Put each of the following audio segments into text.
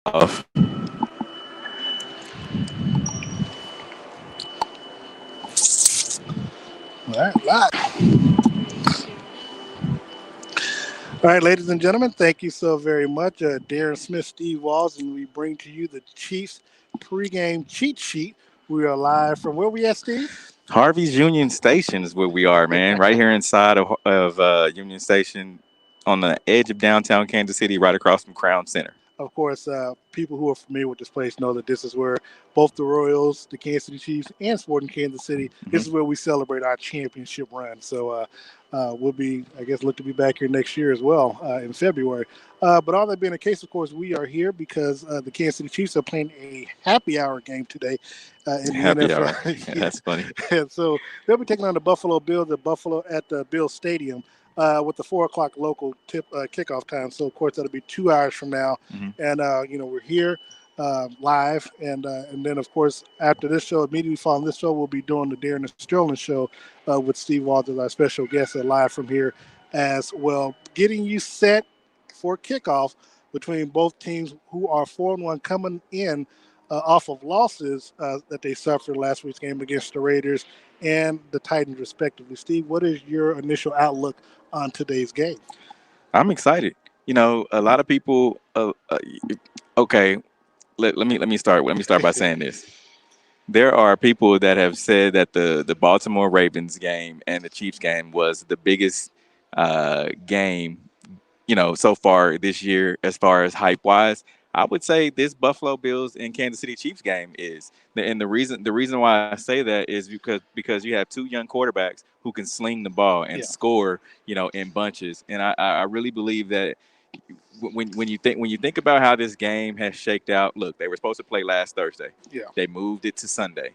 Off. All right, live. All right, ladies and gentlemen, thank you so very much. Darren Smith, Steve Walls, and we bring to you the Chiefs pregame cheat sheet. We are live from where we at, Steve? Harvey's Union Station is where we are, man. Right here inside of Union Station on the edge of downtown Kansas City, right across from Crown Center. Of course, people who are familiar with this place know that this is where both the Royals, the Kansas City Chiefs, and Sporting Kansas City, this is where we celebrate our championship run. So we'll be, I guess, look to be back here next year as well in February. But all that being the case, of course, we are here because the Kansas City Chiefs are playing a happy hour game today in the Happy NFL. hour. That's funny. And so they'll be taking on the Buffalo Bills at the Bills Stadium. With the 4 o'clock local kickoff time. So, of course, that'll be 2 hours from now. And, we're here live. And then, of course, after this show, immediately following this show, we'll be doing the Darren Sterling show with Steve Walters, our special guest, live from here as well. Getting you set for kickoff between both teams who are 4-1 coming in off of losses that they suffered last week's game against the Raiders and the Titans, respectively. Steve, what is your initial outlook on today's game? I'm excited. A lot of people. Okay, let me start. Let me start by saying this. There are people that have said that the Baltimore Ravens game and the Chiefs game was the biggest game, so far this year as far as hype wise. I would say this Buffalo Bills and Kansas City Chiefs game is, and the reason why I say that is because you have two young quarterbacks who can sling the ball and score, in bunches, and I really believe that when you think about how this game has shaked out. Look, they were supposed to play last Thursday. Yeah. They moved it to Sunday.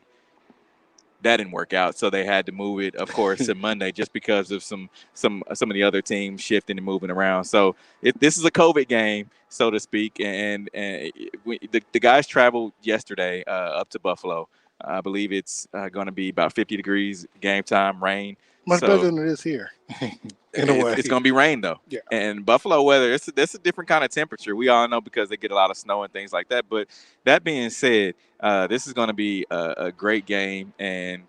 That didn't work out, so they had to move it, of course, to Monday just because of some of the other teams shifting and moving around. So this is a COVID game, so to speak, and the guys traveled yesterday up to Buffalo. I believe it's going to be about 50 degrees game time, rain. Much better So than it is here, in a it's, way. it's going to be rain though. Yeah. And Buffalo weather, that's a different kind of temperature. We all know because they get a lot of snow and things like that. But that being said, this is going to be a great game, and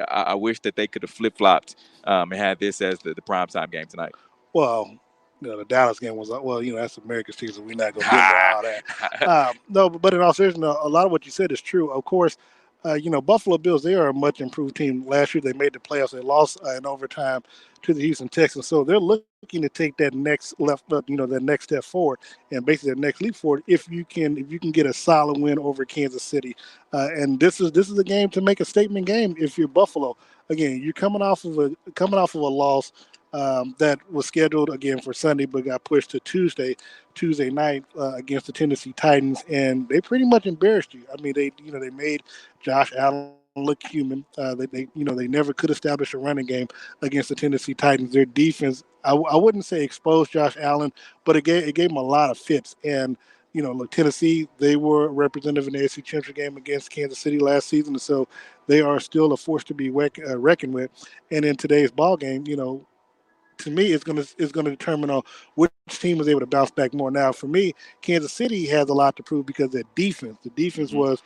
I wish that they could have flip flopped and had this as the primetime game tonight. Well, the Dallas game was well, that's America's team, so we're not gonna get into all that. No, but in all seriousness, no, a lot of what you said is true. Of course, Buffalo Bills, they are a much improved team. Last year they made the playoffs. They lost in overtime to the Houston Texans, so they're looking to take that next that next step forward, and basically that next leap forward. If you can get a solid win over Kansas City, and this is a game to make a statement game. If you're Buffalo, again, you're coming off of a loss that was scheduled again for Sunday, but got pushed to Tuesday night against the Tennessee Titans, and they pretty much embarrassed you. I mean, they made Josh Allen look human. They never could establish a running game against the Tennessee Titans. Their defense, I wouldn't say exposed Josh Allen, but it gave him a lot of fits. And look, Tennessee, they were representative in the AFC Championship game against Kansas City last season, and so they are still a force to be reckoned with. And in today's ball game, to me, it's gonna determine on which team was able to bounce back more. Now, for me, Kansas City has a lot to prove because the defense Mhm. was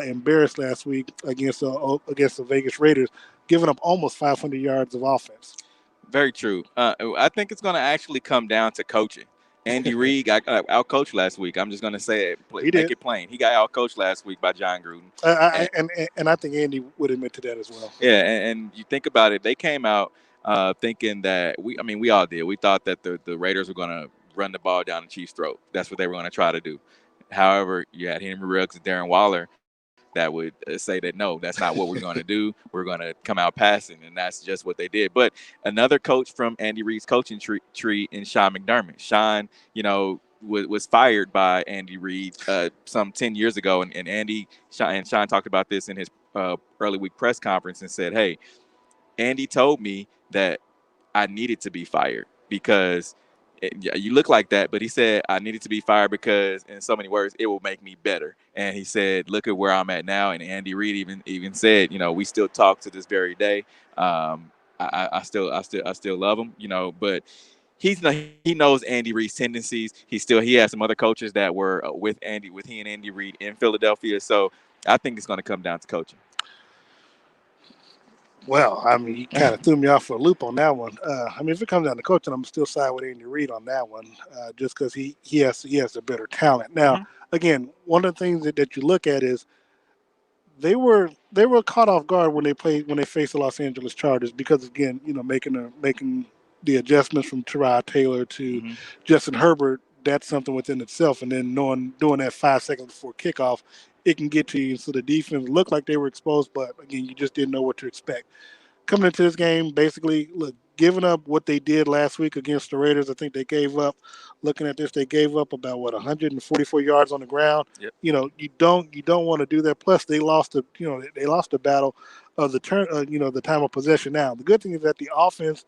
embarrassed last week against the Vegas Raiders, giving up almost 500 yards of offense. Very true. I think it's going to actually come down to coaching. Andy Reid got out coached last week. I'm just going to say it, He make did, it plain. He got out coached last week by John Gruden. I, And, and I think Andy would admit to that as well. yeah, and you think about it, they came out thinking that we all did. We thought that the Raiders were going to run the ball down the Chiefs' throat. That's what they were going to try to do. However, you had Henry Ruggs and Darren Waller that would say that no, that's not what we're going to do. We're going to come out passing, and that's just what they did. But another coach from Andy Reid's coaching tree in Sean McDermott. Sean, was fired by Andy Reid some 10 years ago, and Sean talked about this in his early week press conference and said, "Hey, Andy told me that I needed to be fired because yeah, you look like that." But he said, I needed to be fired because, in so many words, it will make me better. And he said, look at where I'm at now. And Andy Reid even said, we still talk to this very day. I still love him, but he knows Andy Reid's tendencies. He has some other coaches that were with he and Andy Reid in Philadelphia. So I think it's going to come down to coaching. Well, I mean, you kind of threw me off for a loop on that one. If it comes down to coaching, I'm still side with Andy Reid on that one, just because he has the better talent. Now, Mm-hmm. again, one of the things that you look at is they were caught off guard when they faced the Los Angeles Chargers because again, making the adjustments from Tyrod Taylor to Mm-hmm. Justin Herbert, that's something within itself. And then doing that 5 seconds before kickoff, it can get to you. So the defense looked like they were exposed, but again, you just didn't know what to expect coming into this game, basically, look, giving up what they did last week against the Raiders. I think they gave up. Looking at this, they gave up about 144 yards on the ground. Yep. You don't want to do that. Plus, they lost the battle of the turn. The time of possession. Now, the good thing is that the offense,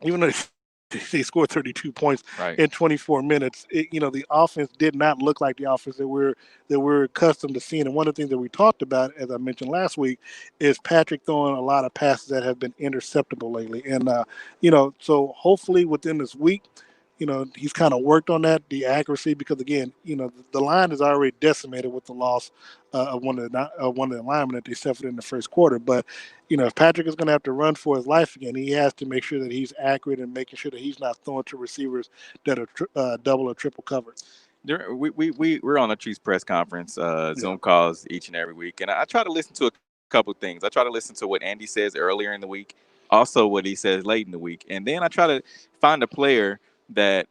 even though they scored 32 points in Right. 24 minutes, the offense did not look like the offense that we're accustomed to seeing. And one of the things that we talked about, as I mentioned last week, is Patrick throwing a lot of passes that have been interceptable lately. And so hopefully within this week, he's kind of worked on that, the accuracy, because again, the line is already decimated with the loss of one of the linemen that they suffered in the first quarter. But if Patrick is going to have to run for his life again, he has to make sure that he's accurate and making sure that he's not throwing to receivers that are double or triple covered. We're on a Chiefs press conference, Yeah. Zoom calls each and every week, and I try to listen to a couple things. I try to listen to what Andy says earlier in the week, also what he says late in the week, and then I try to find a player that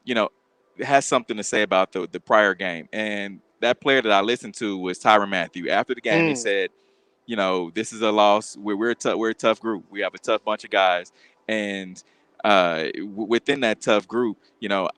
you know has something to say about the prior game. And that player that I listened to was Tyrann Mathieu. After the game, he Mm. said, this is a loss. We're a tough group. We have a tough bunch of guys, and within that tough group,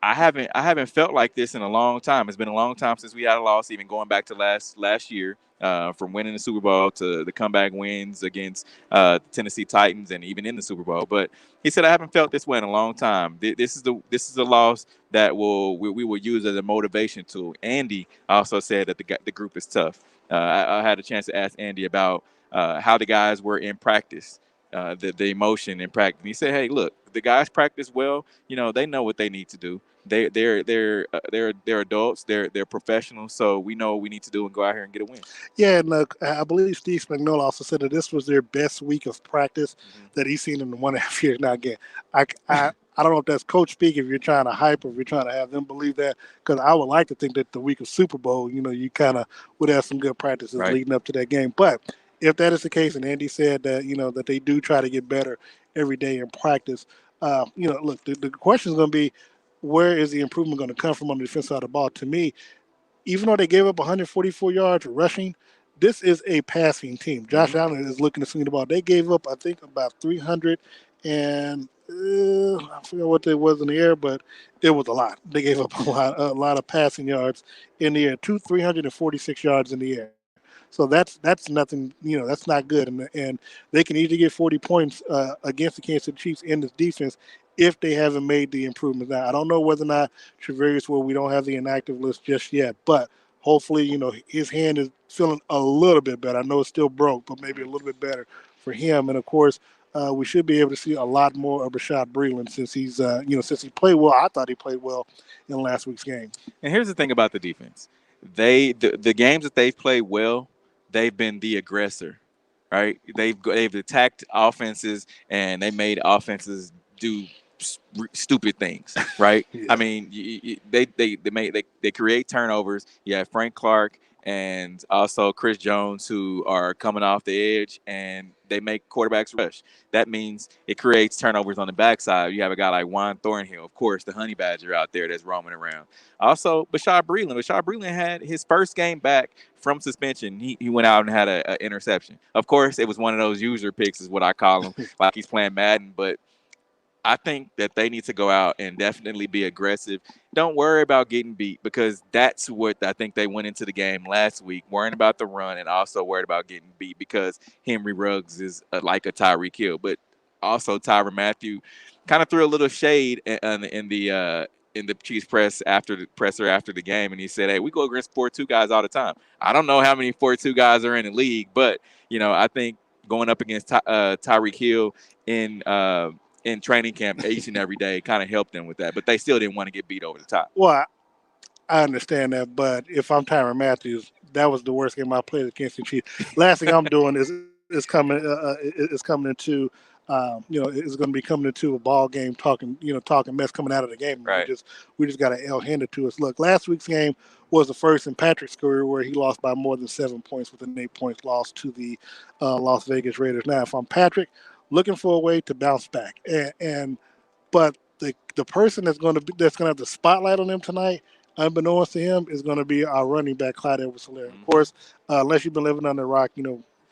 I haven't felt like this in a long time. It's been a long time since we had a loss, even going back to last year. From winning the Super Bowl to the comeback wins against the Tennessee Titans, and even in the Super Bowl. But he said, "I haven't felt this way in a long time. This is a loss that we will use as a motivation tool." Andy also said that the group is tough. I had a chance to ask Andy about how the guys were in practice, the emotion in practice. And he said, "Hey, look, the guys practice well. They know what they need to do. They're adults. They're professionals. So we know what we need to do and go out here and get a win." Yeah, and I believe Steve Spagnuolo also said that this was their best week of practice that he's seen in 1.5 years. Now, again, I, I, I don't know if that's coach speak, if you're trying to hype or if you're trying to have them believe that, because I would like to think that the week of Super Bowl, you kind of would have some good practices Right. leading up to that game. But if that is the case, and Andy said that, that they do try to get better every day in practice, look, the question is going to be, where is the improvement going to come from on the defense side of the ball? To me, even though they gave up 144 yards rushing, this is a passing team. Josh Mhm. Allen is looking to swing the ball. They gave up, I think, about 300 and I forget what it was in the air, but it was a lot. They gave up a lot of passing yards in the air, 346 yards in the air. So that's nothing. That's not good, and they can easily get 40 points against the Kansas City Chiefs in this defense if they haven't made the improvements. Now, I don't know whether or not Travarius will. We don't have the inactive list just yet, but hopefully, his hand is feeling a little bit better. I know it's still broke, but maybe a little bit better for him. And of course, we should be able to see a lot more of Rashad Breeland since since he played well. I thought he played well in last week's game. And here's the thing about the defense: the games that they've played well, they've been the aggressor, right? They've attacked offenses and they made offenses do stupid things, right? I Yeah. mean, they create turnovers. You have Frank Clark and also Chris Jones who are coming off the edge and they make quarterbacks rush. That means it creates turnovers on the backside. You have a guy like Juan Thornhill, of course, the honey badger out there that's roaming around. Also, Bashad Breeland. Bashad Breeland had his first game back from suspension. He went out and had a interception. Of course, it was one of those user picks, is what I call him, like he's playing Madden. But I think that they need to go out and definitely be aggressive. Don't worry about getting beat because that's what I think they went into the game last week, worrying about the run and also worried about getting beat because Henry Ruggs is like a Tyreek Hill. But also Tyrann Mathieu kind of threw a little shade in the Chiefs press after the presser after the game, and he said, "Hey, we go against 4-2 guys all the time. I don't know how many 4-2 guys are in the league, but I think going up against Tyreek Hill in in training camp each and every day kind of helped them with that, but they still didn't want to get beat over the top." Well, I understand that, but if I'm Tyron Matthews, that was the worst game I played against the Chiefs. Last thing I'm doing is coming into it's going to be coming into a ball game talking mess coming out of the game. Right. We just got an L handed to us. Look, last week's game was the first in Patrick's career where he lost by more than 7 points with an 8 points loss to the Las Vegas Raiders. Now, if I'm Patrick, looking for a way to bounce back, and but the person that's going to have the spotlight on him tonight, unbeknownst to him, is going to be our running back Clyde Edwards-Helaire. Of course, unless you've been living under a rock,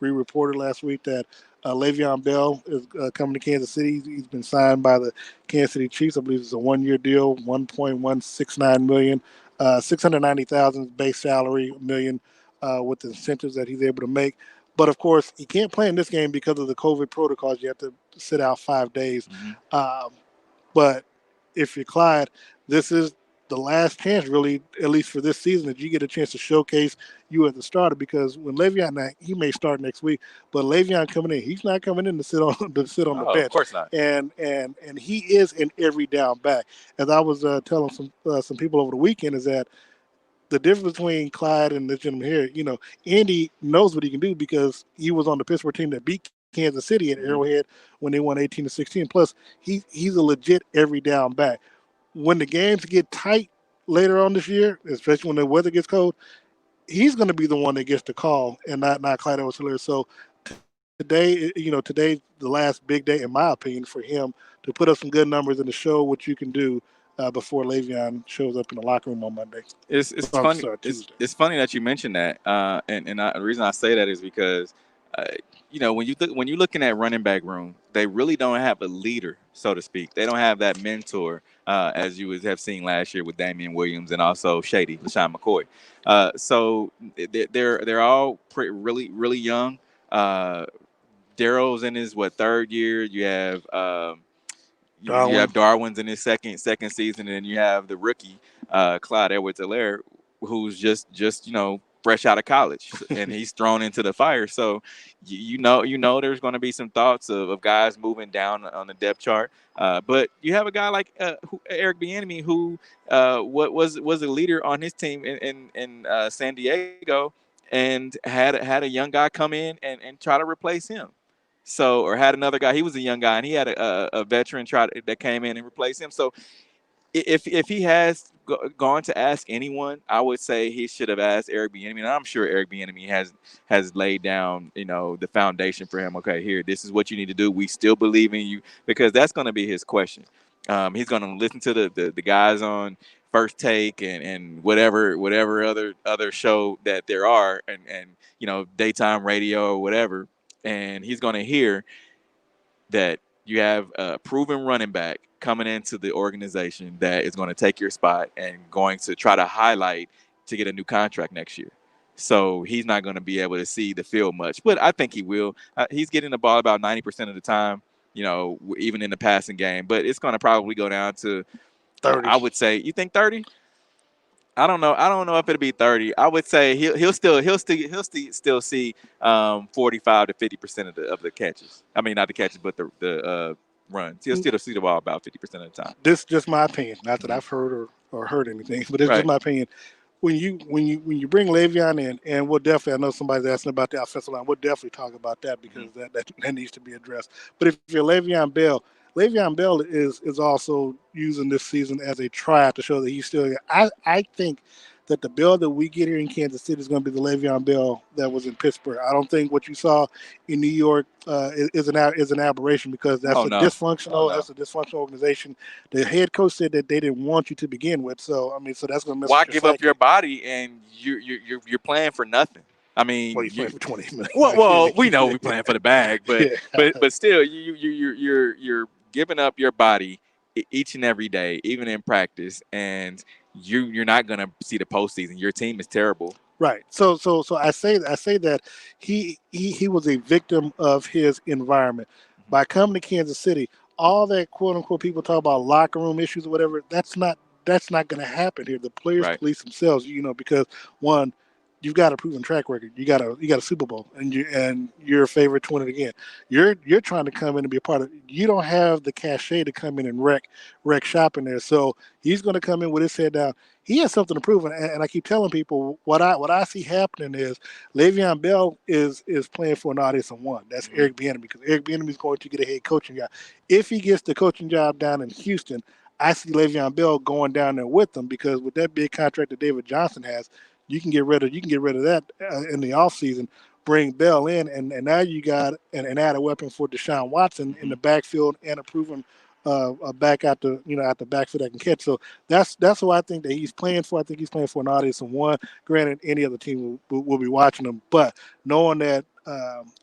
we reported last week that Le'Veon Bell is coming to Kansas City. He's been signed by the Kansas City Chiefs. I believe it's a 1-year deal, 1.169 million, 690,000 base salary, million with the incentives that he's able to make. But of course, he can't play in this game because of the COVID protocols. You have to sit out 5 days. Mm-hmm. Um, but if you're Clyde, this is the last chance, really, at least for this season, that you get a chance to showcase you as the starter. Because when Le'Veon, now, he may start next week, but Le'Veon coming in, he's not coming in to sit on the Oh, of bench, course not. and he is an every down back. As I was telling some people over the weekend, is that the difference between Clyde and this gentleman here, Andy knows what he can do because he was on the Pittsburgh team that beat Kansas City at Mm-hmm. Arrowhead when they won 18-16. Plus, he's a legit every down back. When the games get tight later on this year, especially when the weather gets cold, he's going to be the one that gets the call and not Clyde Edwards-Helaire. So today's the last big day, in my opinion, for him to put up some good numbers and to show what you can do before Le'Veon shows up in the locker room on Monday. It's I'm funny. sorry, Tuesday. It's funny that you mentioned that, the reason I say that is because, uh, when you're looking at running back room, they really don't have a leader, so to speak. They don't have that mentor, as you would have seen last year with Damian Williams and also Shady LaShawn McCoy. So they're all really really young. Uh, Daryl's in his third year. You have you Darwin. have Darwin's in his second season, and then you have the rookie Clyde Edwards-Helaire, who's just fresh out of college, and he's thrown into the fire. So you know there's going to be some thoughts of guys moving down on the depth chart. But you have a guy like Eric Bieniemy, who what was a leader on his team in San Diego, and had a young guy come in and try to replace him. So, or had another guy. He was a young guy, and he had a veteran that came in and replaced him. So, if he has gone to ask anyone, I would say he should have asked Eric Bieniemy. And I'm sure Eric Bieniemy has laid down, the foundation for him. Okay, here, this is what you need to do. We still believe in you, because that's going to be his question. He's going to listen to the guys on First Take and whatever other show that there are, and daytime radio or whatever, and he's going to hear that you have a proven running back coming into the organization that is going to take your spot and going to try to highlight to get a new contract next year. So he's not going to be able to see the field much, but I think he will. He's getting the ball about 90% of the time, even in the passing game. But it's going to probably go down to 30. I would say, you think 30? I don't know. I don't know if it'll be 30. I would say he'll still see 45 to 50% of the catches. I mean, not the catches, but the runs. He'll still see the ball about 50% of the time. This is just my opinion. Not that I've heard or heard anything, but it's just Right. my opinion. When you bring Le'Veon in, and we'll definitely, I know somebody's asking about the offensive line. We'll definitely talk about that because that needs to be addressed. But if you're Le'Veon Bell is also using this season as a tryout to show that he's still. I think that the Bell that we get here in Kansas City is going to be the Le'Veon Bell that was in Pittsburgh. I don't think what you saw in New York is an aberration, because that's Oh a no. dysfunctional Oh, no. that's a dysfunctional organization. The head coach said that they didn't want you to begin with. So I mean, so that's going to mess Why with your give up psyche. your body and you're playing for nothing? I mean, Well, he's playing for 20 million. well, we know we're playing for the bag, but Yeah. but still, you're giving up your body each and every day, even in practice, and you're not gonna see the postseason. Your team is terrible. Right. So I say that he was a victim of his environment by coming to Kansas City. All that quote unquote people talk about locker room issues or whatever. That's not going to happen here. The players Right. police themselves, because one, you've got a proven track record. You got a Super Bowl, and you're a favorite to win it again. You're trying to come in and be a part of. You don't have the cachet to come in and wreck shop in there. So he's going to come in with his head down. He has something to prove, and I keep telling people what I see happening is Le'Veon Bell is playing for an audience of one. That's Eric Bieniemy, because Eric Bieniemy is going to get a head coaching job. If he gets the coaching job down in Houston, I see Le'Veon Bell going down there with them, because with that big contract that David Johnson has, you can get rid of that in the offseason. Bring Bell in, and now you got an added weapon for Deshaun Watson in the backfield, and a proven back out the backfield that can catch. So that's who I think that he's playing for. I think he's playing for an audience of one. Granted, any other team will be watching him, but knowing that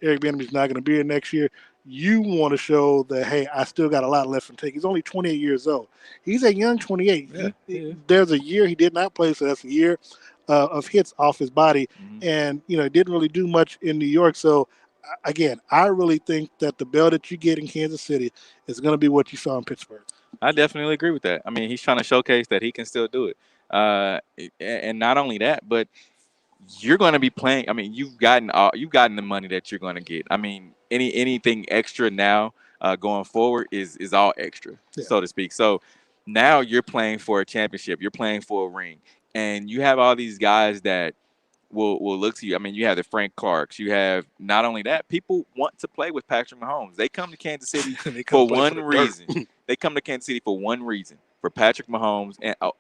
Eric Bieniemy is not going to be here next year, you want to show that, hey, I still got a lot left to take. He's only 28 years old. He's a young 28. Yeah. There's a year he did not play, so that's a year of hits off his body, Mhm. and didn't really do much in New York. So again, I really think that the Bell that you get in Kansas City is going to be what you saw in Pittsburgh. I definitely agree with that. I mean, he's trying to showcase that he can still do it. And not only that, but you're going to be playing. I mean, you've gotten the money that you're going to get. I mean, anything extra now going forward is all extra, Yeah. so to speak. So now you're playing for a championship. You're playing for a ring, and you have all these guys that will look to you. I mean, you have the Frank Clarks. You have not only that, people want to play with Patrick Mahomes. They come to Kansas City They come for play one the dirt. reason. They come to Kansas City for one reason, for Patrick Mahomes,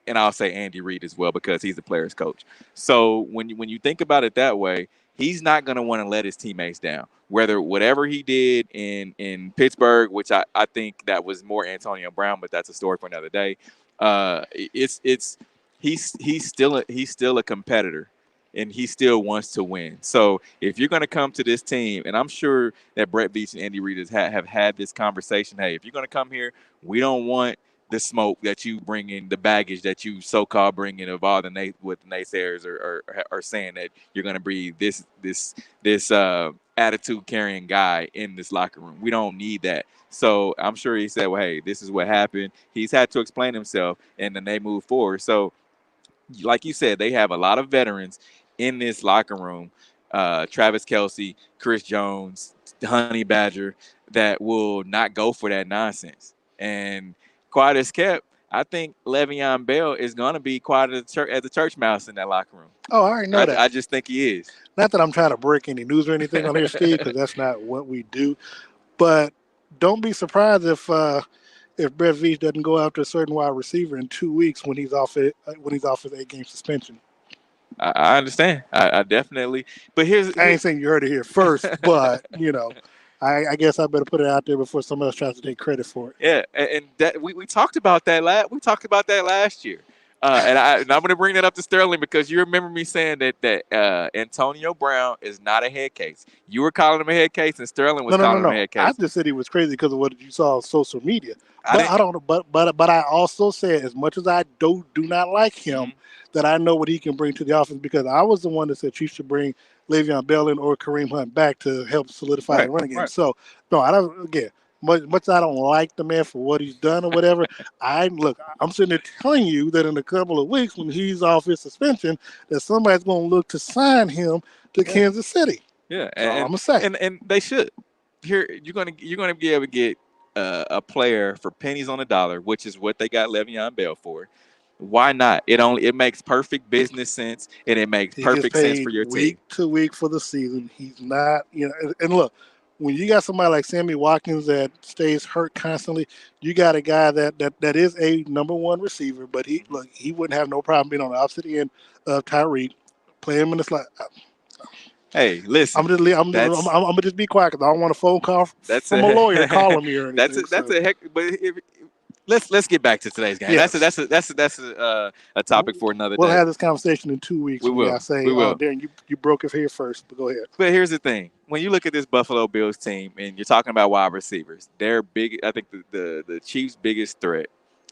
and I'll say Andy Reid as well, because he's the player's coach. So when you think about it that way, he's not going to want to let his teammates down. Whatever he did in Pittsburgh, which I think that was more Antonio Brown, but that's a story for another day. It's he's still a competitor, and he still wants to win. So if you're going to come to this team, and I'm sure that Brett Veach and Andy Reid have had this conversation, hey, if you're going to come here, we don't want the smoke that you bring in, the baggage that you so-called bring in of all what the naysayers are saying, that you're going to be this attitude carrying guy in this locker room. We don't need that. So I'm sure he said, well, hey, this is what happened. He's had to explain himself, and then they move forward. So like you said, they have a lot of veterans. in this locker room, Travis Kelsey, Chris Jones, Honey Badger, that will not go for that nonsense. And quiet as kept, I think Le'Veon Bell is going to be quiet as the church mouse in that locker room. Oh, I already know that. I just think he is. Not that I'm trying to break any news or anything on here, Steve, because that's not what we do. But don't be surprised if Brett Veach doesn't go after a certain wide receiver in 2 weeks when he's off his 8-game suspension. I understand. I definitely. But I ain't saying you heard it here first, but I guess I better put it out there before someone else tries to take credit for it. Yeah, and that we talked about that last year. And I'm going to bring that up to Sterling because you remember me saying that Antonio Brown is not a head case. You were calling him a head case, and Sterling was calling him a head I case. just said he was crazy because of what you saw on social media. I But I don't know. But I also said as much as I do not like him, that I know what he can bring to the offense because I was the one that said Chiefs should bring Le'Veon Bell in or Kareem Hunt back to help solidify the running game. Right. So no, I don't. Again, much as I don't like the man for what he's done or whatever, I'm sitting there telling you that in a couple of weeks when he's off his suspension, that somebody's going to look to sign him to Kansas City. Yeah, and I'm gonna say, and they should. Here, you're gonna be able to get a player for pennies on the dollar, which is what they got Le'Veon Bell for. Why not? It makes perfect business sense, and it makes perfect sense for your team. Week to week for the season. He's not, and look, when you got somebody like Sammy Watkins that stays hurt constantly, you got a guy that is a number one receiver, but he wouldn't have no problem being on the opposite end of Tyreek, play him in the slot. Hey, listen. I'm gonna just be quiet because I don't want a phone call from a lawyer calling me or anything. That's a heck. But let's get back to today's game. Yes. That's a topic for another day. We'll have this conversation in 2 weeks. We will. Darren, you broke it here first, but go ahead. But here's the thing: when you look at this Buffalo Bills team, and you're talking about wide receivers, they're big. I think the Chiefs' biggest threat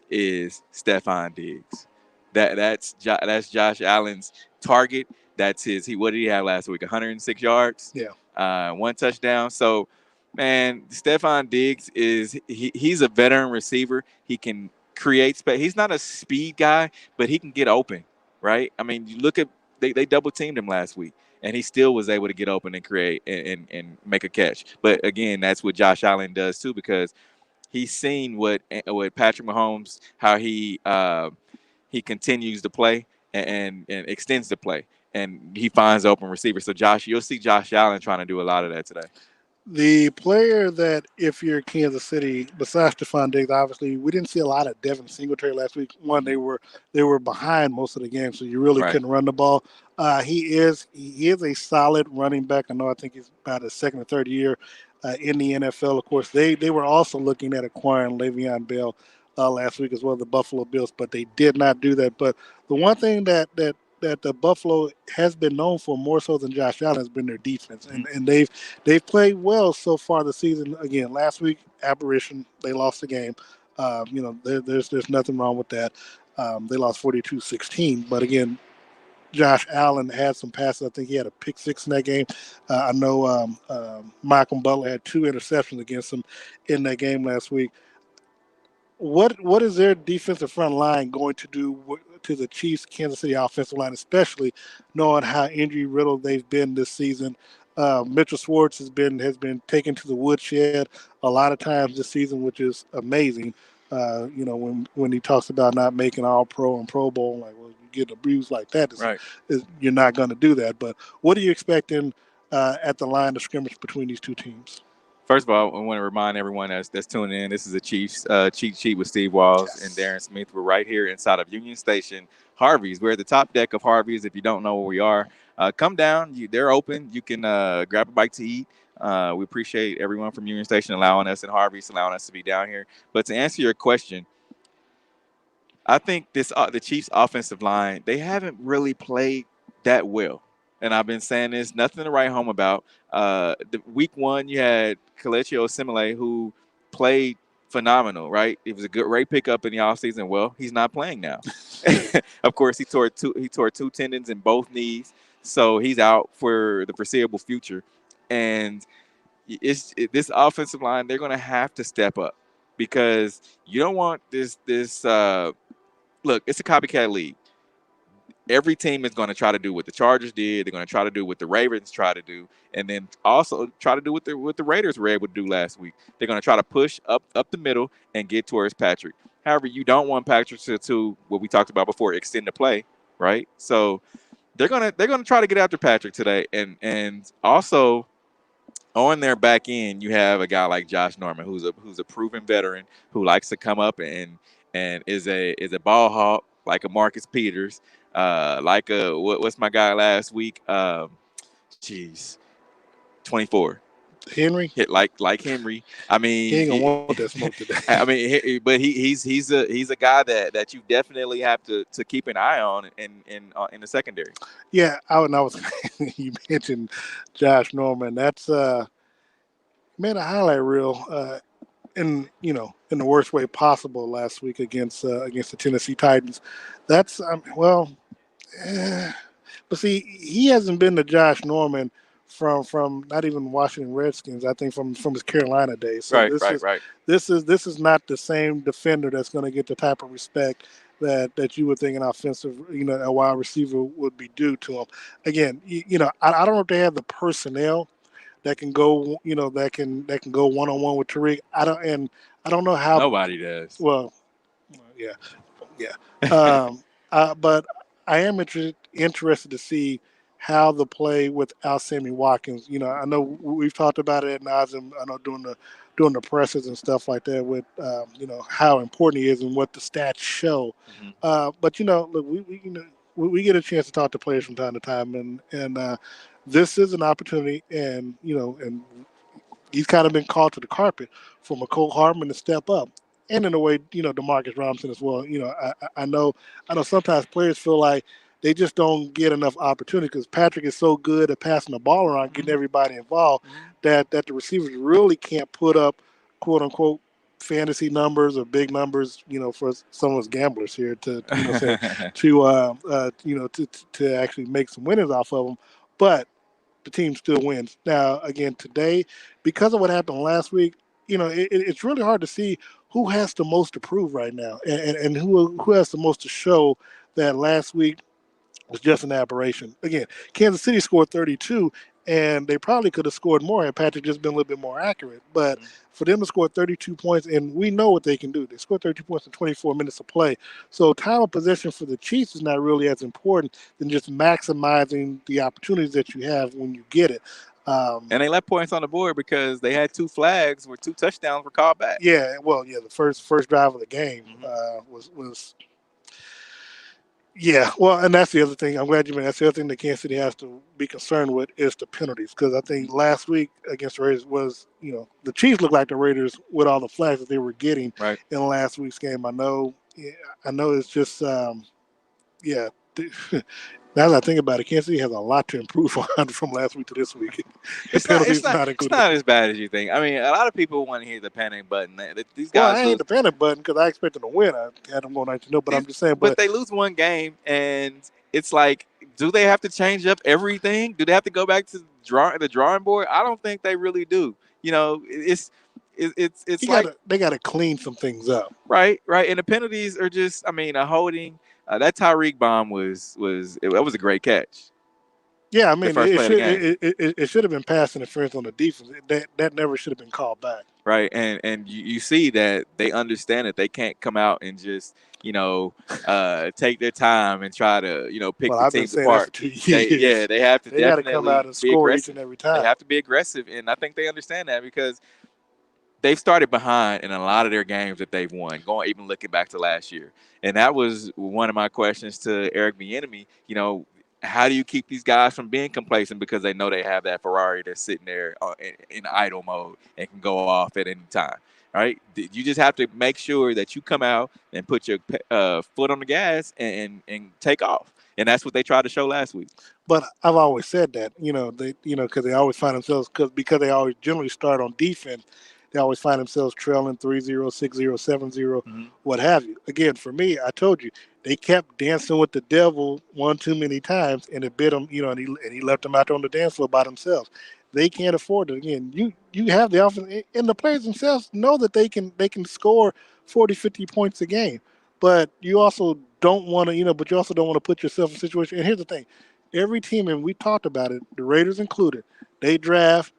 is Stephon Diggs. That's Josh Allen's target. That's what did he have last week? 106 yards. Yeah. 1 touchdown. So, man, Stephon Diggs he's a veteran receiver. He can create space. He's not a speed guy, but he can get open, right? I mean, you look at they double teamed him last week, and he still was able to get open and create and make a catch. But again, that's what Josh Allen does too, because he's seen what Patrick Mahomes, how he continues to play and extends the play. And he finds open receivers. So you'll see Josh Allen trying to do a lot of that today. The player that, if you're Kansas City, besides Stephon Diggs, obviously we didn't see a lot of Devin Singletary last week. One, they were behind most of the game, so you really couldn't run the ball. He is a solid running back. I think he's about his second or third year in the NFL. Of course, they were also looking at acquiring Le'Veon Bell last week as well, the Buffalo Bills, but they did not do that. But the one thing that the Buffalo has been known for more so than Josh Allen has been their defense, and they've played well so far this season. Again, last week aberration, they lost the game. There's nothing wrong with that. They lost 42-16, but again, Josh Allen had some passes. I think he had a pick six in that game. I know Malcolm Butler had 2 interceptions against him in that game last week. What is their defensive front line going to do to the Chiefs' Kansas City offensive line, especially knowing how injury riddled they've been this season? Mitchell Schwartz has been taken to the woodshed a lot of times this season, which is amazing. When he talks about not making All Pro and Pro Bowl, like, well, you get abused like that, you're not going to do that. But what are you expecting at the line of scrimmage between these two teams? First of all, I want to remind everyone that's tuning in. This is a Chiefs cheat sheet with Steve Walls and Darren Smith. We're right here inside of Union Station, Harvey's. We're at the top deck of Harvey's. If you don't know where we are, come down. They're open. You can grab a bite to eat. We appreciate everyone from Union Station allowing us and Harvey's allowing us to be down here. But to answer your question, I think the Chiefs offensive line, they haven't really played that well. And I've been saying this, nothing to write home about. The week 1, you had Kelechi Osemele, who played phenomenal, right? It was a great pickup in the offseason. Well, he's not playing now. Of course, he tore 2 tendons in both knees, so he's out for the foreseeable future. And this offensive line, they're going to have to step up because you don't want this. Look, it's a copycat league. every team is going to try to do what the Chargers did. They're going to try to do what the Ravens try to do, and then also try to do what the Raiders were able to do last week. They're going to try to push up the middle and get towards Patrick. However, you don't want Patrick to what we talked about before, extend the play, right? So they're gonna try to get after Patrick today, and also on their back end, you have a guy like Josh Norman, who's a proven veteran who likes to come up and is a ball hawk like a Marcus Peters, like a what's my guy last week? Jeez, 24. Henry, Hit like Henry. I he mean, ain't gonna want that smoke today. I mean, but he's a guy that you definitely have to keep an eye on in the secondary. Yeah, I was you mentioned Josh Norman. That's made a highlight reel in in the worst way possible last week against the Tennessee Titans. That's eh, but see, he hasn't been the Josh Norman from not even Washington Redskins. I think from his Carolina days. So Right, right, right. this is not the same defender that's going to get the type of respect that you would think an offensive, a wide receiver would be due to him. Again, I don't know if they have the personnel that can go, that can go one on one with Tariq. I don't know how. Nobody does. Well, yeah, yeah. But I am interested to see how the play without Sammy Watkins. I know we've talked about it at nauseum. I know doing the presses and stuff like that with how important he is and what the stats show. Mm-hmm. But look, we get a chance to talk to players from time to time, and this is an opportunity, and he's kind of been called to the carpet for McCole Hardman to step up. And in a way, Demarcus Robinson as well. I know sometimes players feel like they just don't get enough opportunity because Patrick is so good at passing the ball around, getting everybody involved, that the receivers really can't put up, quote unquote, fantasy numbers or big numbers, for some of us gamblers here to actually make some winners off of them. But the team still wins. Now, again, today, because of what happened last week, it's really hard to see who has the most to prove right now, and who has the most to show that last week was just an aberration. Again, Kansas City scored 32, and they probably could have scored more had Patrick just been a little bit more accurate. But for them to score 32 points, and we know what they can do. They scored 32 points in 24 minutes of play. So time of possession for the Chiefs is not really as important than just maximizing the opportunities that you have when you get it. And they left points on the board because they had two flags where two touchdowns were called back. Yeah, well, the first drive of the game was. Yeah, well, and that's the other thing. I'm glad you mentioned. That's the other thing that Kansas City has to be concerned with is the penalties. Because I think last week against the Raiders was, the Chiefs looked like the Raiders with all the flags that they were getting in last week's game. I know it's just, yeah. Now that I think about it, Kansas City has a lot to improve on from last week to this week. It's not as bad as you think. I mean, a lot of people want to hear the panic button. These guys. Well, I ain't the panic button because I expected to win. I had them going 19-0, but I'm just saying. But they lose one game, and it's like, do they have to change up everything? Do they have to go back to the drawing board? I don't think they really do. It's like they got to clean some things up. Right. And the penalties are just, I mean, a holding. That Tyreek bomb was a great catch. Yeah, I mean, it should have been pass interference on the defense. That never should have been called back. Right, and you see that they understand that they can't come out and just take their time and try to pick the teams apart. They have to definitely come out and score each and every time. They have to be aggressive, and I think they understand that because they've started behind in a lot of their games that they've won. Even looking back to last year, and that was one of my questions to Eric Bieniemy. How do you keep these guys from being complacent because they know they have that Ferrari that's sitting there in idle mode and can go off at any time, right? You just have to make sure that you come out and put your foot on the gas and take off, and that's what they tried to show last week. But I've always said that, because they always find themselves because they always generally start on defense. They always find themselves trailing 3-0, 6-0, 7-0, what have you. Again, for me, I told you, they kept dancing with the devil one too many times, and it bit them, and he left them out there on the dance floor by themselves. They can't afford it. Again, you have the offense, and the players themselves know that they can score 40, 50 points a game. but you also don't want to, but you also don't want to put yourself in a situation. And here's the thing: every team, and we talked about it, the Raiders included, they draft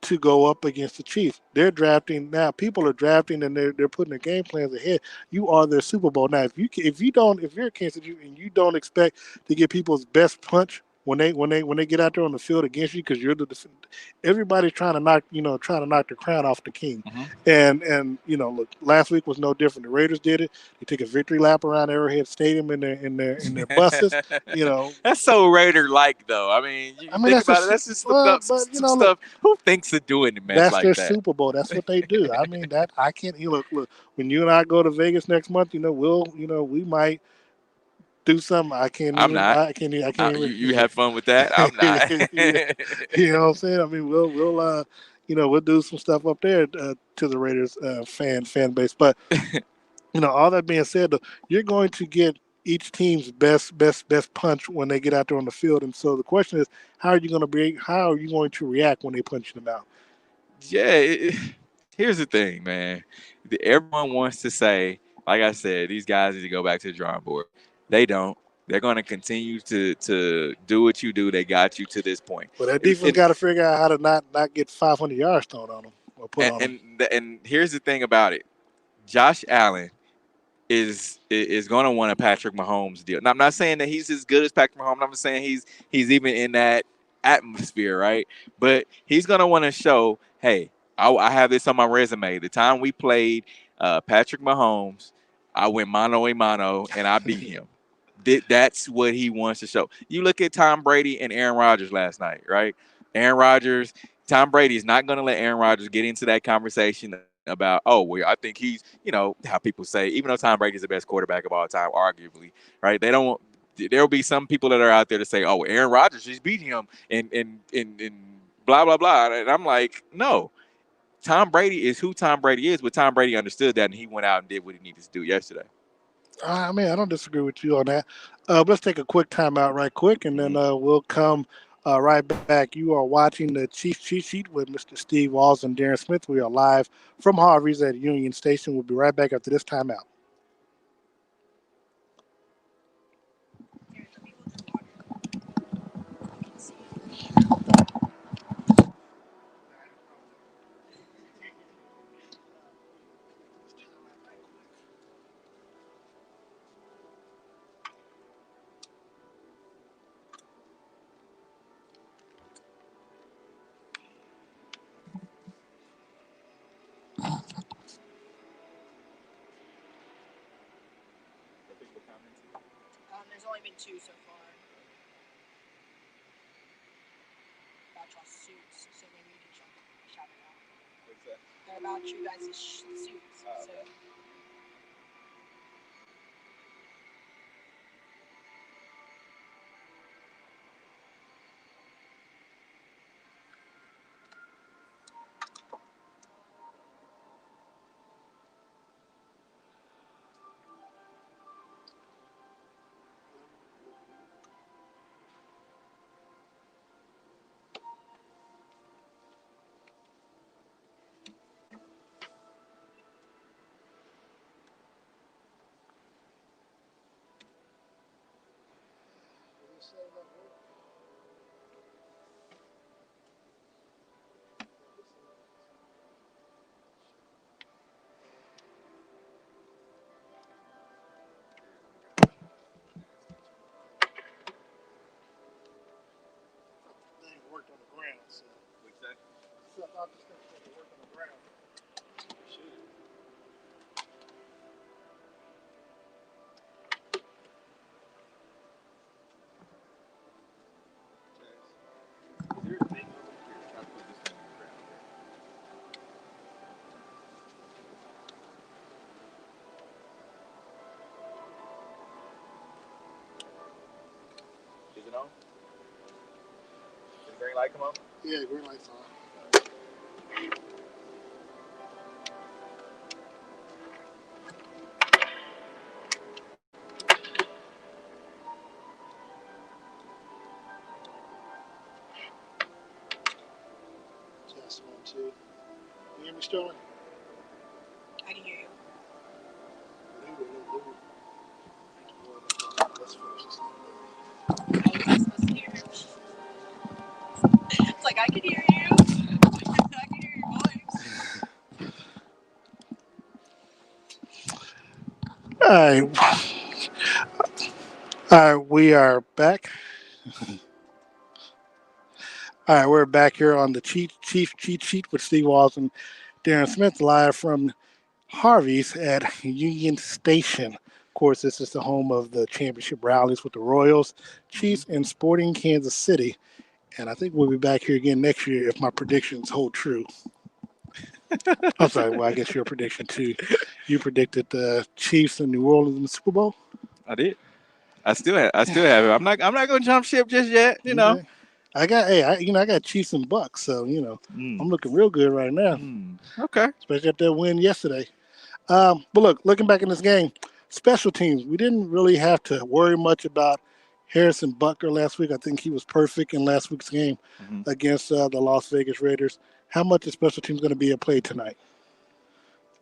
to go up against the Chiefs. They're drafting now. People are drafting, and they're putting their game plans ahead. You are their Super Bowl now. If you're a Kansas City and you don't expect to get people's best punch when they get out there on the field against you, because you're everybody's trying to knock the crown off the king. Mm-hmm. And look, last week was no different. The Raiders did it. They took a victory lap around Arrowhead Stadium in their buses. You know, That's so Raider like though. I mean, you I mean think that's about it. That's just but some look, stuff. Who thinks of doing a mess that's like their that? Super Bowl. That's what they do. I mean that I can't. Look. When you and I go to Vegas next month, we might do something. I can't I'm even. not. I can't. I can't even. You have fun with that. I'm not. Yeah, you know what I'm saying? I mean, we'll do some stuff up there to the Raiders fan base. But all that being said, though, you're going to get each team's best punch when they get out there on the field. And so the question is, how are you going to react when they punch them out? Yeah. Here's the thing, man. Everyone wants to say, like I said, these guys need to go back to the drawing board. They don't. They're going to continue to do what you do. They got you to this point. Well, that And, defense got to figure out how to not get 500 yards thrown on them or put and, on them. and here's the thing about it. Josh Allen is going to want a Patrick Mahomes deal. Now, I'm not saying that he's as good as Patrick Mahomes. I'm not saying he's even in that atmosphere, right? But he's going to want to show, hey, I have this on my resume. The time we played Patrick Mahomes, I went mano a mano and I beat him. That's what he wants to show. You look at Tom Brady and Aaron Rodgers last night, right? Aaron Rodgers, Tom Brady is not going to let Aaron Rodgers get into that conversation about, oh, well, I think he's, how people say, even though Tom Brady is the best quarterback of all time, arguably, right? There'll be some people that are out there to say, oh, Aaron Rodgers just beat him and blah, blah, blah. And I'm like, no. Tom Brady is who Tom Brady is, but Tom Brady understood that and he went out and did what he needed to do yesterday. I mean, I don't disagree with you on that. Let's take a quick timeout right quick, and then we'll come right back. You are watching the Chiefs Cheat Sheet with Mr. Steve Walls and Darren Smith. We are live from Harvey's at Union Station. We'll be right back after this timeout. There's only been two so far about y'all suits, so maybe you can shout it out. What's that? They're about you guys' suits. So. Thing worked on the ground, so What's that? I thought this thing was going to work on the ground. Is there a thing over here? Try to put this thing on the ground. Is it on? Did the green light come on? Yeah, green light's on. Test 1, 2. You hear me, Sterling? I can hear you. Lou. I was not supposed to hear him. It's like I can hear you. I can hear your voice. All right. All right, we are back. All right, we're back here on the Chief Cheat Sheet with Steve Walls and Darren Smith, live from Harvey's at Union Station. Of course, this is the home of the championship rallies with the Royals, Chiefs, and Sporting Kansas City. And I think we'll be back here again next year if my predictions hold true. I'm sorry. Well, I guess your prediction too. You predicted the Chiefs and New Orleans in the Super Bowl. I did. I still have it. I'm not gonna jump ship just yet. Okay. I got I got Chiefs and Bucks, so Mm, I'm looking real good right now, okay. especially after that win yesterday. But look, looking back in this game, special teams, we didn't really have to worry much about Harrison Butker last week. I think he was perfect in last week's game Mhm. against the Las Vegas Raiders. How much is special teams going to be at play tonight?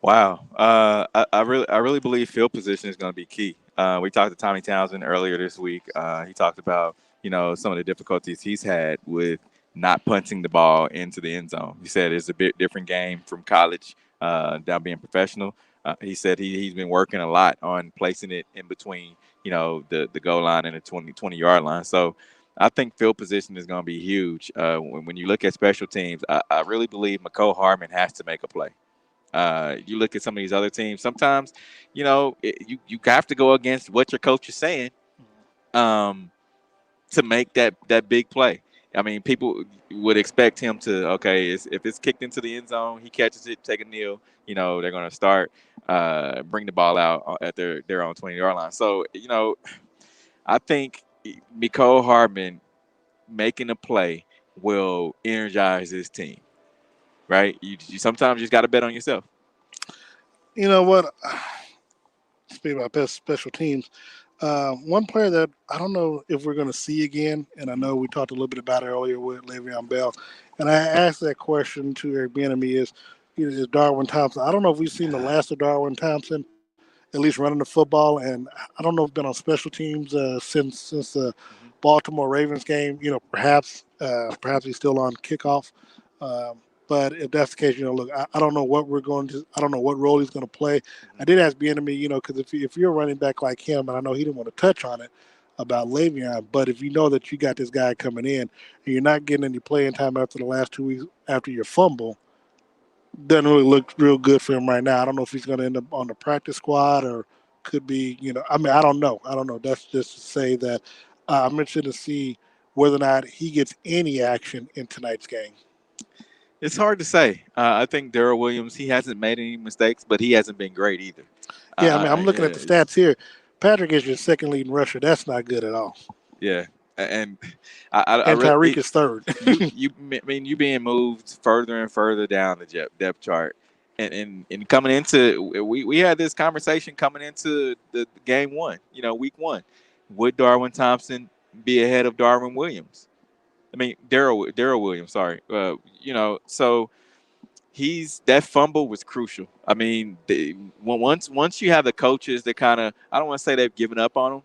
Wow. I really believe field position is going to be key. We talked to Tommy Townsend earlier this week. He talked about some of the difficulties he's had with not punting the ball into the end zone. He said it's a bit different game from college down being professional. He said he's been working a lot on placing it in between the goal line and the 20 yard line. So I think field position is going to be huge. When you look at special teams, I really believe McCole Hardman has to make a play. You look at some of these other teams. Sometimes, you have to go against what your coach is saying um, to make that big play. I mean, people would expect him to if it's kicked into the end zone, he catches it, take a kneel. They're going to start bring the ball out at their own 20 yard line. So I think Mecole Hardman making a play will energize his team. Right? You sometimes you just got to bet on yourself. You know what? Speaking about best special teams, one player that I don't know if we're going to see again, and I know we talked a little bit about it earlier with Le'Veon Bell, and I asked that question to Eric Bieniemy is Darwin Thompson. I don't know if we've seen the last of Darwin Thompson, at least running the football, and I don't know if he's been on special teams since the Baltimore Ravens game. Perhaps he's still on kickoff. Um, but if that's the case, look, I don't know what I don't know what role he's going to play. I did ask Bieniemy, because if you're a running back like him, and I know he didn't want to touch on it about Le'Veon, but if you know that you got this guy coming in and you're not getting any playing time after the last 2 weeks after your fumble, doesn't really look real good for him right now. I don't know if he's going to end up on the practice squad or could be, I mean, I don't know. I don't know. That's just to say that I'm interested to see whether or not he gets any action in tonight's game. It's hard to say. I think Darrell Williams, he hasn't made any mistakes, but he hasn't been great either. Yeah, I mean, I'm looking at Yeah, the stats here. Patrick is your second leading rusher. That's not good at all. yeah, and I And really Tyreek is third. I mean you being moved further and further down the depth chart, and coming into we had this conversation coming into the game one, week one, would Darwin Thompson be ahead of Darwin Williams? I mean Darrell Williams, sorry, so. He's that fumble was crucial. I mean, once you have the coaches that kind of I don't want to say they've given up on him,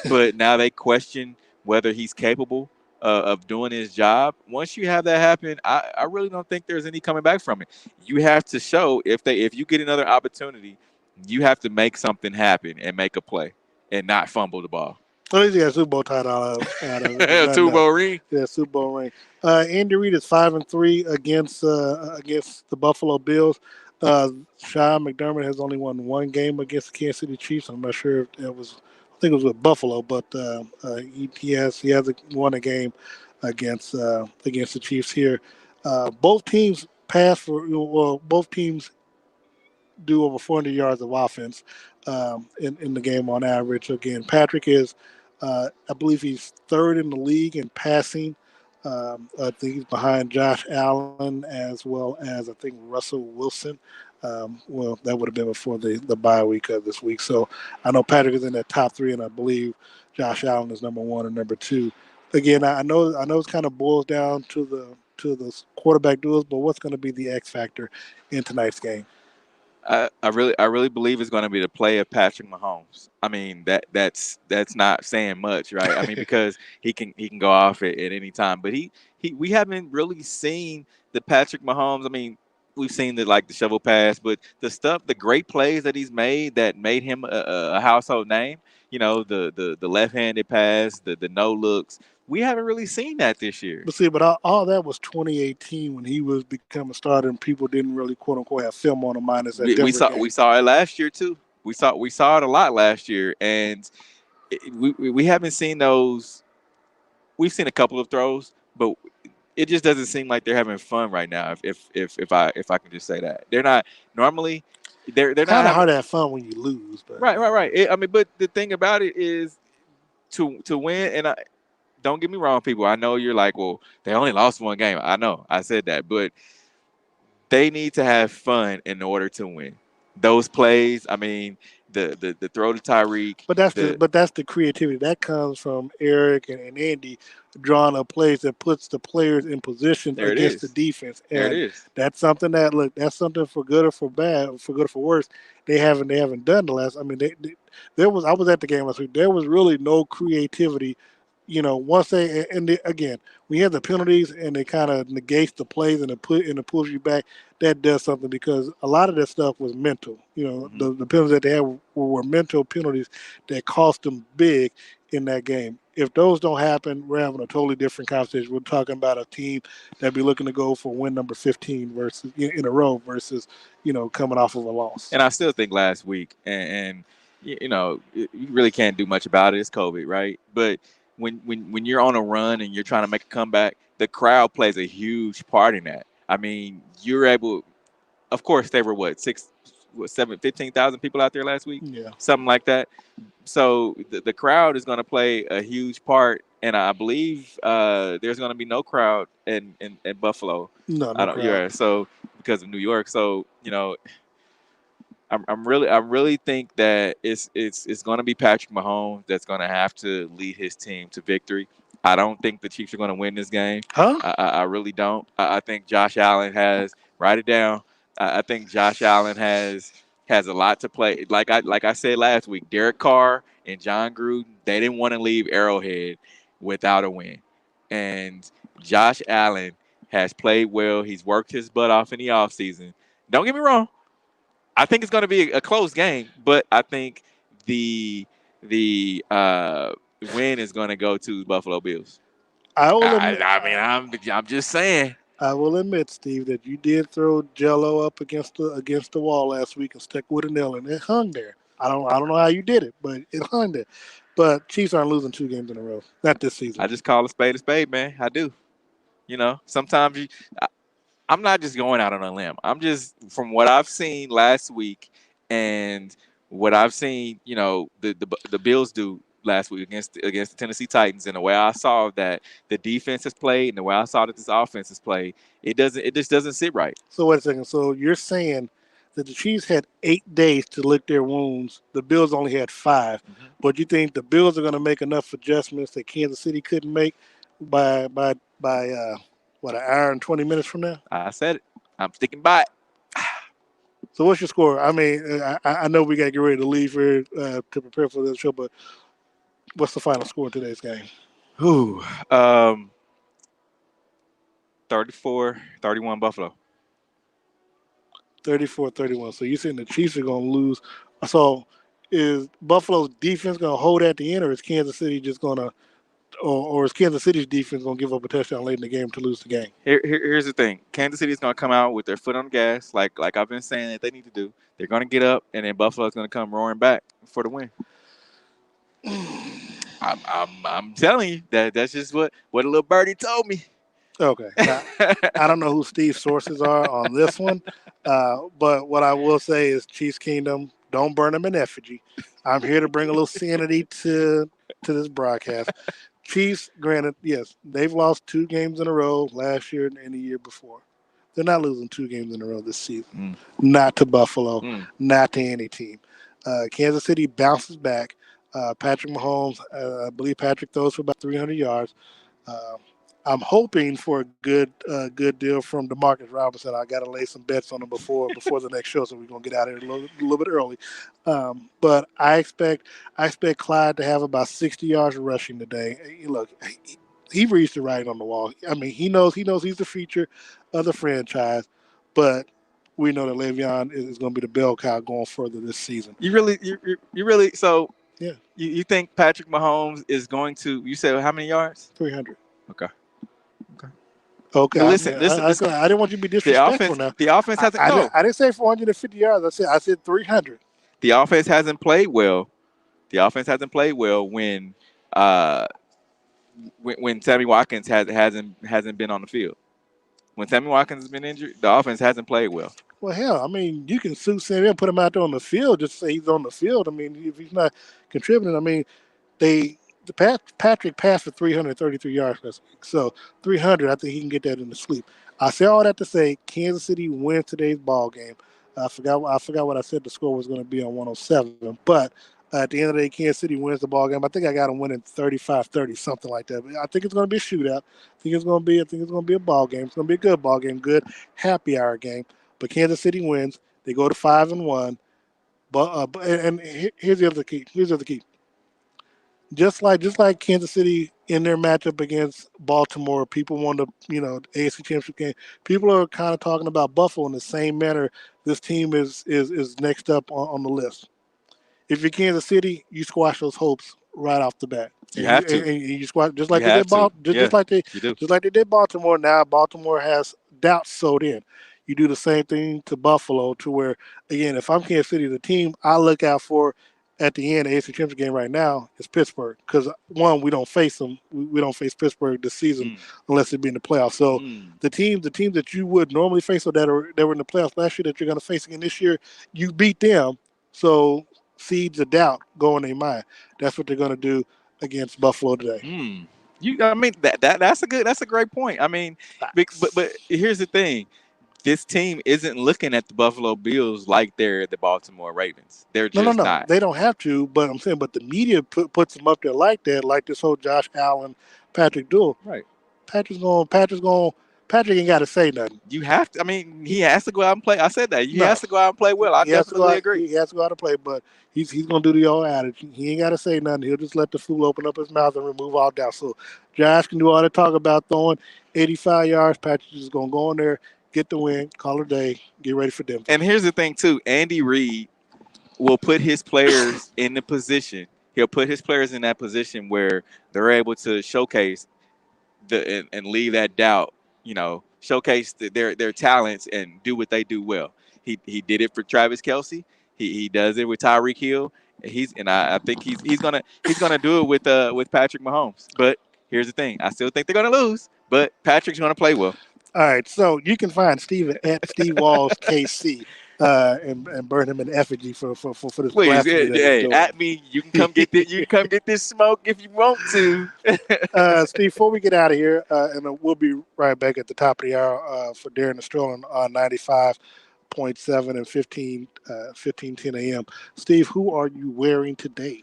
but now they question whether he's capable of doing his job. Once you have that happen, I really don't think there's any coming back from it. You have to show if you get another opportunity, you have to make something happen and make a play and not fumble the ball. At least he got a Super Bowl title out of it. But nothing Two else. bowl ring. Yeah, Super Bowl ring. Andy Reid is 5-3 against the Buffalo Bills. Sean McDermott has only won one game against the Kansas City Chiefs. I'm not sure if it was. I think it was with Buffalo, but he has won a game against the Chiefs here. Both teams pass for well, both teams do over 400 yards of offense in the game on average. Again, Patrick is, I believe he's third in the league in passing. I think he's behind Josh Allen as well as I think Russell Wilson. Well, that would have been before the bye week of this week. So I know Patrick is in that top three, and I believe Josh Allen is number one and number two. Again, I know it kind of boils down to the quarterback duels, but what's going to be the X factor in tonight's game? I really believe it's going to be the play of Patrick Mahomes. I mean that's not saying much, right? I mean because he can go off at any time, but he we haven't really seen the Patrick Mahomes. I mean we've seen the shovel pass, but the great plays that he's made that made him a household name. You know the left-handed pass, the no looks. We haven't really seen that this year. But see, but all that was 2018 when he was becoming a starter, and people didn't really quote unquote have film on him minus that We Denver saw we game. saw it last year too. We saw it a lot last year, and we haven't seen those. We've seen a couple of throws, but it just doesn't seem like they're having fun right now. If I can just say that they're not normally they're not Kind of having hard to have fun when you lose, but right. I mean, but the thing about it is to win, and don't get me wrong, people. I know you're like, well, they only lost one game. I know I said that, but they need to have fun in order to win. Those plays, I mean, the throw to Tyreek, the that's the creativity that comes from Eric and Andy drawing up plays that puts the players in position there it against the is. defense, There it and is. that's something that that's something for good or for bad, for good or for worse. They haven't done the last. I mean, there was I was at the game last week. There was really no creativity. Once again, we have the penalties and they kind of negates the plays and it pulls you back. That does something because a lot of that stuff was mental. Hmm. The penalties that they had were mental penalties that cost them big in that game. If those don't happen, we're having a totally different conversation. We're talking about a team that be looking to go for win number 15 versus in a row versus coming off of a loss. And I still think last week, and you really can't do much about it. It's COVID, right? But when you're on a run and you're trying to make a comeback, the crowd plays a huge part in that. I mean, you're able. Of course, there were seven, 15,000 people out there last week, Yeah, something like that. So the crowd is going to play a huge part, and I believe there's going to be no crowd in Buffalo. no, I no don't. crowd. Yeah. So because of New York, so I really think that it's going to be Patrick Mahomes that's going to have to lead his team to victory. I don't think the Chiefs are going to win this game. Huh? I really don't. I think Josh Allen has write it down. I think Josh Allen has a lot to play. Like I said last week, Derek Carr and John Gruden, they didn't want to leave Arrowhead without a win, and Josh Allen has played well. He's worked his butt off in the offseason. Don't get me wrong. I think it's going to be a close game, but I think the win is going to go to Buffalo Bills. I will I, admit. I mean, I'm just saying. I will admit, Steve, that you did throw Jello up against the wall last week and stuck with a nail, and it hung there. I don't know how you did it, but it hung there. But Chiefs aren't losing 2 games in a row. Not this season. I just call a spade, man. I do. Sometimes I'm not just going out on a limb. I'm just from what I've seen last week and what I've seen, the Bills do last week against the Tennessee Titans, and the way I saw that the defense has played and the way I saw that this offense has played, it just doesn't sit right. So wait a second. So you're saying that the Chiefs had 8 days to lick their wounds. The Bills only had 5. Mm-hmm. But you think the Bills are going to make enough adjustments that Kansas City couldn't make by what, an hour and 20 minutes from now? I said it. I'm sticking by it. So what's your score? I mean, I know we got to get ready to leave here to prepare for this show, but what's the final score of today's game? Whew. 34-31 Buffalo. 34-31. So you're saying the Chiefs are going to lose. So is Buffalo's defense going to hold at the end, or is Kansas City just going to, or is Kansas City's defense going to give up a touchdown late in the game to lose the game? Here's the thing. Kansas City is going to come out with their foot on the gas, like I've been saying that they need to do. They're going to get up, and then Buffalo's going to come roaring back for the win. I'm telling you that's just what a little birdie told me. Okay. Now, I don't know who Steve's sources are on this one, but what I will say is Chiefs Kingdom, don't burn them in effigy. I'm here to bring a little sanity to this broadcast. Chiefs, granted, yes, they've lost 2 games in a row last year and the year before. They're not losing 2 games in a row this season. Not to Buffalo, not to any team. Kansas City bounces back. Patrick Mahomes, I believe Patrick throws for about 300 yards. I'm hoping for a good deal from Demarcus Robinson. I got to lay some bets on him before the next show, so we're gonna get out of here a little bit early. But I expect Clyde to have about 60 yards rushing today. Look, he reached the writing on the wall. I mean, he knows he's the feature of the franchise, but we know that Le'Veon is going to be the bell cow going further this season. You really. So Yeah, you think Patrick Mahomes is going to? You said how many yards? 300. Okay. Okay. Okay, But listen, listen, listen. I didn't want you to be The disrespectful offense, now. the offense hasn't. No, I didn't say 450 yards. I said 300. the offense hasn't played well. The offense hasn't played well uh, when Sammy Watkins hasn't been on the field. When Sammy Watkins has been injured, the offense hasn't played well. Well, hell, I mean, you can suit Sam and put him out there on the field. Just say he's on the field. I mean, if he's not contributing, I mean, they Patrick passed for 333 yards last week. So 300, I think he can get that in the sleep. I say all that to say Kansas City wins today's ball game. I forgot what I said the score was going to be on 107, but at the end of the day, Kansas City wins the ball game. I think I got them winning 35-30, something like that. But I think it's going to be a shootout. I think it's going to be a ball game. It's going to be a good ball game, good happy hour game. But Kansas City wins. They go to 5-1. Here's the other key. Here's the other key. Just like Kansas City in their matchup against Baltimore, people want to AFC Championship game. People are kind of talking about Buffalo in the same manner. This team is next up on the list. If you're Kansas City, you squash those hopes right off the bat, You have to. and you squash just You like they have did to. Yeah, you do. just like they did Baltimore. Now Baltimore has doubts sowed in. You do the same thing to Buffalo, to where again, if I'm Kansas City, the team I look out for at the end of the AFC Championship game right now is Pittsburgh, because one, we don't face them. We don't face Pittsburgh this season Mm, unless it be in the playoffs. So mm. the teams that you would normally face or that were in the playoffs last year that you're going to face again this year, you beat them. So seeds of doubt go in their mind. That's what they're going to do against Buffalo today. Hmm. I mean that's a great point. I mean, but here's the thing: this team isn't looking at the Buffalo Bills like they're the Baltimore Ravens. They're No, no, just no. not. They don't have to, but I'm saying, but the media puts them up there like that, like this whole Josh Allen, Patrick Duel. Right. Patrick ain't got to say nothing. You have to. I mean, he He, has to go out and play. I said that he no, has to go out and play well. I he has to go definitely out. agree. He has to go out and play, but he's gonna do the old attitude. He ain't got to say nothing. He'll just let the fool open up his mouth and remove all doubt. So Josh can do all the talk about throwing 85 yards. Patrick is gonna go in there, get the win, call it a day, get ready for Denver. And here's the thing too: Andy Reid will put his players in the position. He'll put his players in that position where they're able to showcase and leave that doubt. Showcase their talents and do what they do well. He did it for Travis Kelce. He does it with Tyreek Hill. I think he's gonna do it with Patrick Mahomes. But here's the thing: I still think they're gonna lose. But Patrick's gonna play well. All right, so you can find Steven at Steve Walls KC, and burn him in effigy for this Please, blasphemy that he's hey, doing. at me. You can come get this. You can come get this smoke if you want to. Steve, before we get out of here, and we'll be right back at the top of the hour for Darren and Sterling on 95.7 and 15:10 a.m. Steve, who are you wearing today?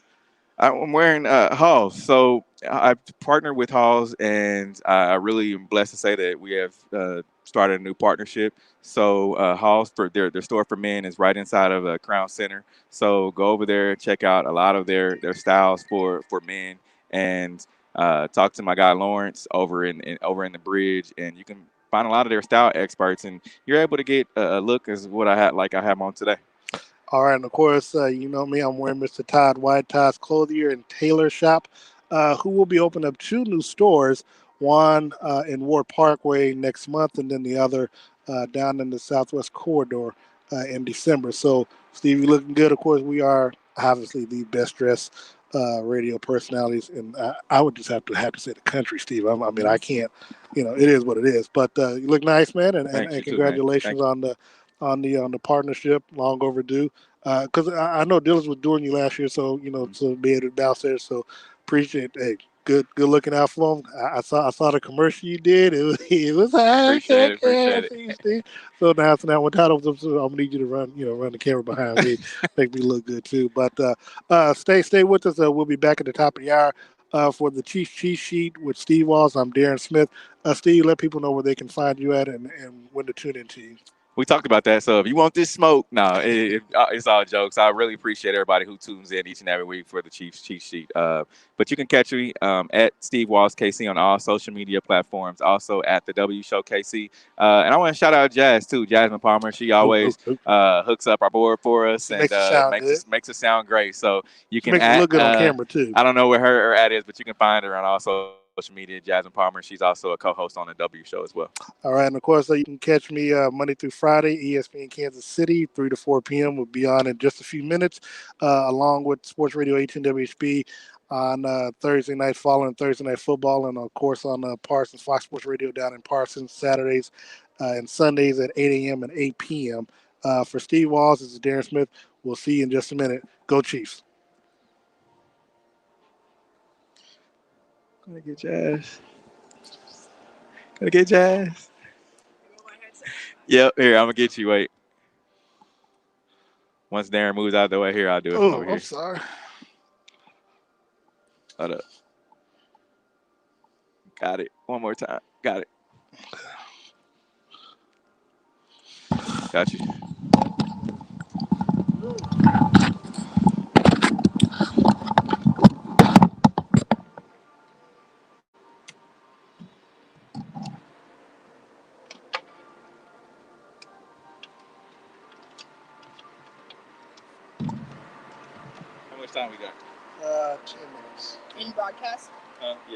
I'm wearing Halls. So I've partnered with Halls, and I really am blessed to say that we have started a new partnership. So Halls, for their store for men, is right inside of Crown Center. So go over there, check out a lot of their styles for men, and talk to my guy Lawrence over in the bridge, and you can find a lot of their style experts, and you're able to get a look as what I have on today. All right, and of course, you know me, I'm wearing Mr. Todd White, Todd's Clothier and Tailor Shop, who will be opening up two new stores, one in Ward Parkway next month, and then the other down in the Southwest Corridor in December. So, Steve, you're looking good. Of course, we are obviously the best dressed radio personalities, and I would just have to say the country, Steve. I mean, I can't, it is what it is. But you look nice, man, Thanks, and you too, man. congratulations Thank you. on the partnership, long overdue. Because I know Dylan was doing you last year, so to be able to bounce there. So appreciate. Hey, good looking out for him. I saw the commercial you did. It was okay, Appreciate it. okay. I Appreciate it. see you, Steve. So now when Todd opens up, so I'm gonna need you to run the camera behind me, make me look good too. But stay with us. We'll be back at the top of the hour. for the Chiefs Cheat Sheet with Steve Walls. I'm Darren Smith. Steve, let people know where they can find you at and when to tune into you. We talked about that. So if you want this smoke, no, it's all jokes. I really appreciate everybody who tunes in each and every week for the Chiefs cheat sheet. But you can catch me at Steve Walls KC on all social media platforms. Also at the W Show KC. And I want to shout out Jazz too, Jasmine Palmer. She always hooks up our board for us She and makes it sound good. makes it sound great. So you She can makes it look good on camera too. I don't know where her ad is, but you can find her on all social media. Jasmine Palmer. She's also a co-host on the W Show as well. All right, and of course, you can catch me Monday through Friday, ESPN Kansas City, 3 to 4 p.m. We'll be on in just a few minutes, along with Sports Radio 18 WHB on Thursday night, following Thursday Night Football, and of course on Parsons, Fox Sports Radio down in Parsons, Saturdays and Sundays at 8 a.m. and 8 p.m. For Steve Walls, this is Darren Smith. We'll see you in just a minute. Go Chiefs. Gonna get Jazz. Gonna get Jazz. Yep, here, I'm gonna get you. Wait. Once Darren moves out of the way, here, I'll do it from over Oh, here. I'm sorry. Hold up. Got it. One more time. Got it. Got you. How much time we got? 10 minutes. In broadcast? Yeah.